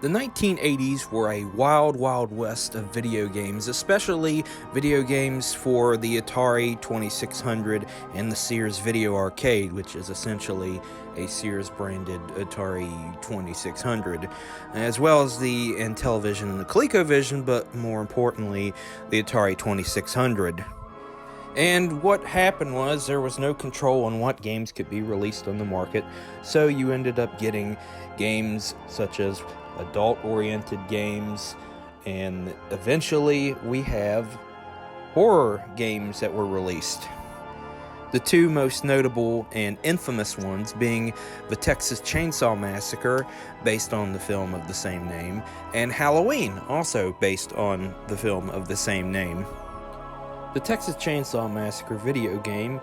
The 1980s were a wild, wild west of video games, especially video games for the Atari 2600 and the Sears Video Arcade, which is essentially a Sears-branded Atari 2600, as well as the Intellivision and the ColecoVision, but more importantly, the Atari 2600. And what happened was there was no control on what games could be released on the market, so you ended up getting games such as adult-oriented games, and eventually we have horror games that were released. The two most notable and infamous ones being the Texas Chainsaw Massacre, based on the film of the same name, and Halloween, also based on the film of the same name. The Texas Chainsaw Massacre video game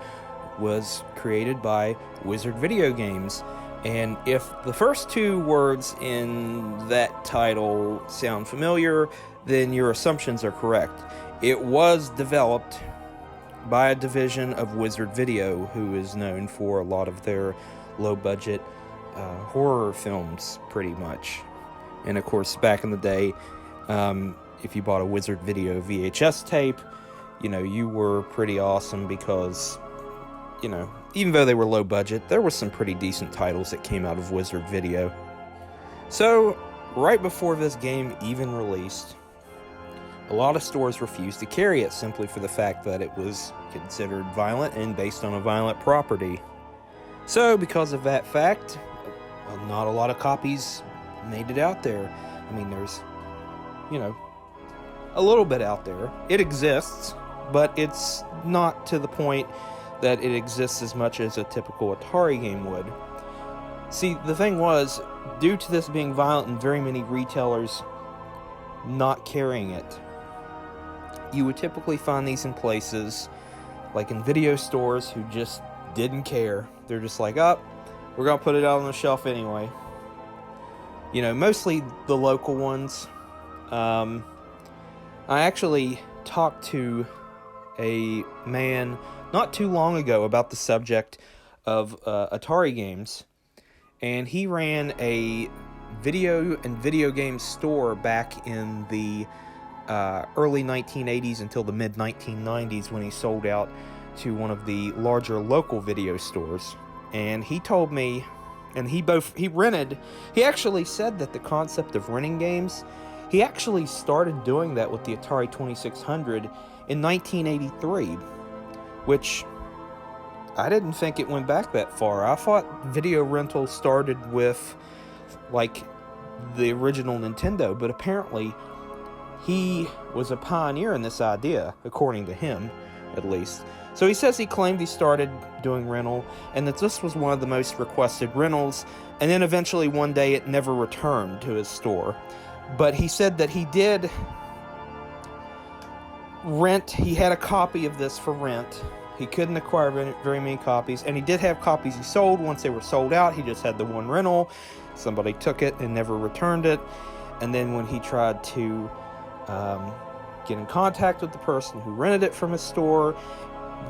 was created by Wizard Video Games, and if the first two words in that title sound familiar, then your assumptions are correct. It was developed by a division of Wizard Video, who is known for a lot of their low-budget horror films, pretty much. And of course, back in the day, if you bought a Wizard Video VHS tape, you were pretty awesome because, even though they were low budget, there were some pretty decent titles that came out of Wizard Video. So, right before this game even released, a lot of stores refused to carry it simply for the fact that it was considered violent and based on a violent property. So, because of that fact, not a lot of copies made it out there. I mean, there's, a little bit out there. It exists, but it's not to the point that it exists as much as a typical Atari game would. See, the thing was, due to this being violent and very many retailers not carrying it, you would typically find these in places like in video stores who just didn't care. They're just like, we're gonna put it out on the shelf anyway. Mostly the local ones. I actually talked to a man not too long ago about the subject of Atari games, and he ran a video game store back in the early 1980s until the mid 1990s, when he sold out to one of the larger local video stores. And he told me, and he actually said that the concept of renting games, he actually started doing that with the Atari 2600 in 1983, which I didn't think it went back that far. I thought video rentals started with, the original Nintendo, but apparently he was a pioneer in this idea, according to him, at least. So he says he claimed he started doing rental, and that this was one of the most requested rentals, and then eventually one day it never returned to his store. But he said that he did rent, he had a copy of this for rent. He couldn't acquire very many copies, and he did have copies he sold. Once they were sold out, he just had the one rental. Somebody took it and never returned it. And then when he tried to get in contact with the person who rented it from his store,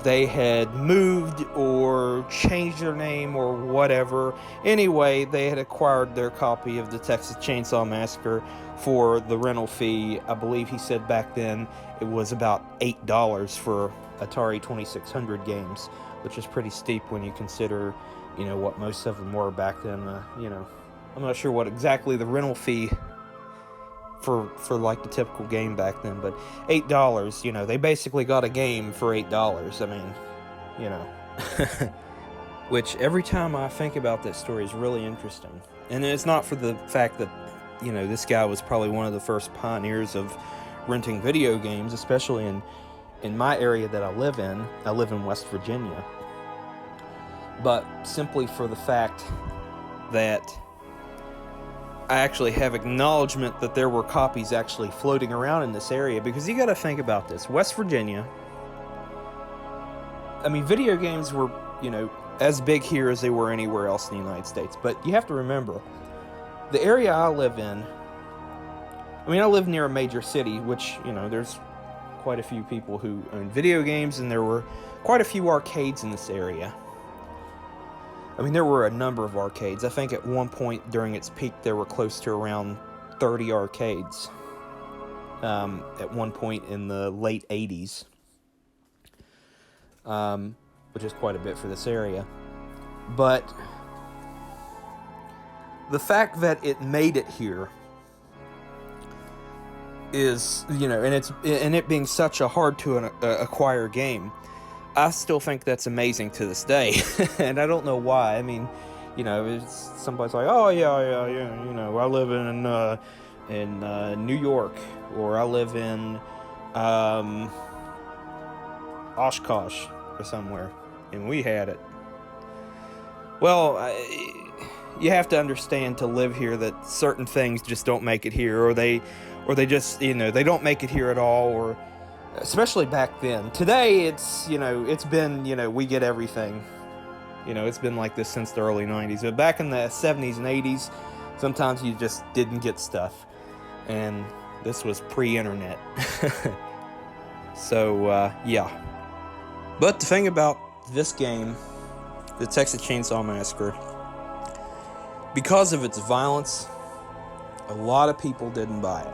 they had moved or changed their name or whatever. Anyway, they had acquired their copy of the Texas Chainsaw Massacre for the rental fee. I believe he said back then it was about $8 for Atari 2600 games, which is pretty steep when you consider, what most of them were back then. I'm not sure what exactly the rental fee for the typical game back then, but $8, they basically got a game for $8. I mean, which every time I think about that story is really interesting. And it's not for the fact that, this guy was probably one of the first pioneers of renting video games, especially in my area that I live in. I live in West Virginia. But simply for the fact that I actually have acknowledgement that there were copies actually floating around in this area, because you got to think about this. West Virginia, I mean, video games were, as big here as they were anywhere else in the United States. But you have to remember, the area I live in, I live near a major city, which, there's quite a few people who own video games, and there were quite a few arcades in this area. There were a number of arcades. I think at one point during its peak there were close to around 30 arcades at one point in the late 80s, which is quite a bit for this area. But the fact that it made it here is, and it being such a hard to acquire game, I still think that's amazing to this day. And I don't know why. I mean, it's somebody's like, oh yeah, I live in New York, or I live in Oshkosh or somewhere, and we had it. Well, you have to understand to live here that certain things just don't make it here, or they just, they don't make it here at all, or especially back then. Today, it's been, we get everything. It's been like this since the early 90s. But back in the 70s and 80s, sometimes you just didn't get stuff. And this was pre-internet. So, yeah. But the thing about this game, the Texas Chainsaw Massacre, because of its violence, a lot of people didn't buy it.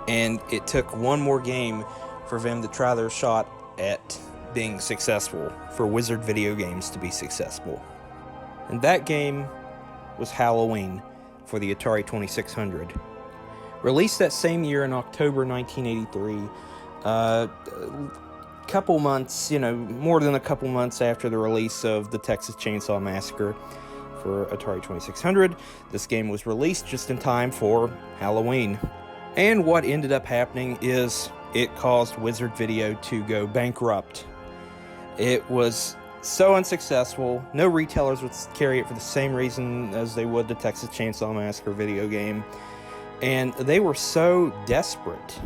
And it took one more game for them to try their shot at being successful, for Wizard Video Games to be successful. And that game was Halloween for the Atari 2600. Released that same year in October 1983, couple months, more than a couple months after the release of the Texas Chainsaw Massacre for Atari 2600, this game was released just in time for Halloween. And what ended up happening is it caused Wizard Video to go bankrupt. It was so unsuccessful, no retailers would carry it for the same reason as they would the Texas Chainsaw Massacre video game. And they were so desperate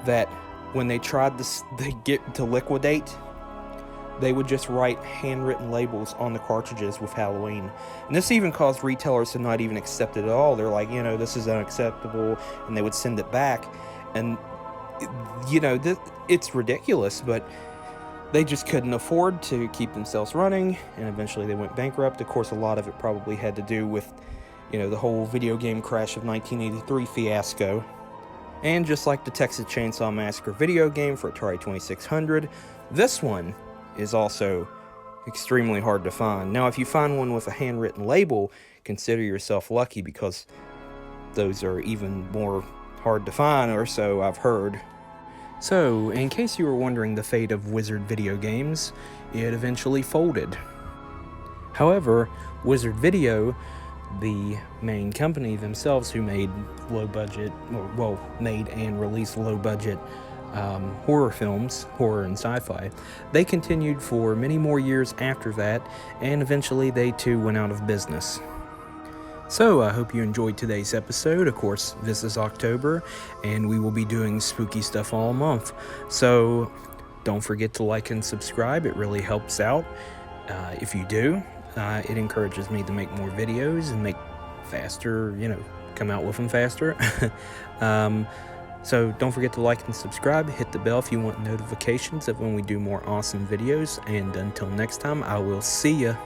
that when they tried to liquidate, they would just write handwritten labels on the cartridges with Halloween. And this even caused retailers to not even accept it at all. They're like, this is unacceptable, and they would send it back. And, it's ridiculous, but they just couldn't afford to keep themselves running, and eventually they went bankrupt. Of course, a lot of it probably had to do with, the whole video game crash of 1983 fiasco. And just like the Texas Chainsaw Massacre video game for Atari 2600, this one is also extremely hard to find. Now, if you find one with a handwritten label, consider yourself lucky, because those are even more hard to find, or so I've heard. So, in case you were wondering the fate of Wizard Video Games, it eventually folded. However, Wizard Video, the main company themselves who made made and released low-budget horror films, horror and sci-fi, they continued for many more years after that, and eventually they too went out of business. So, I hope you enjoyed today's episode. Of course, this is October, and we will be doing spooky stuff all month. So, don't forget to like and subscribe. It really helps out. If you do, it encourages me to make more videos and make faster, come out with them faster. So don't forget to like and subscribe. Hit the bell if you want notifications of when we do more awesome videos. And until next time, I will see ya.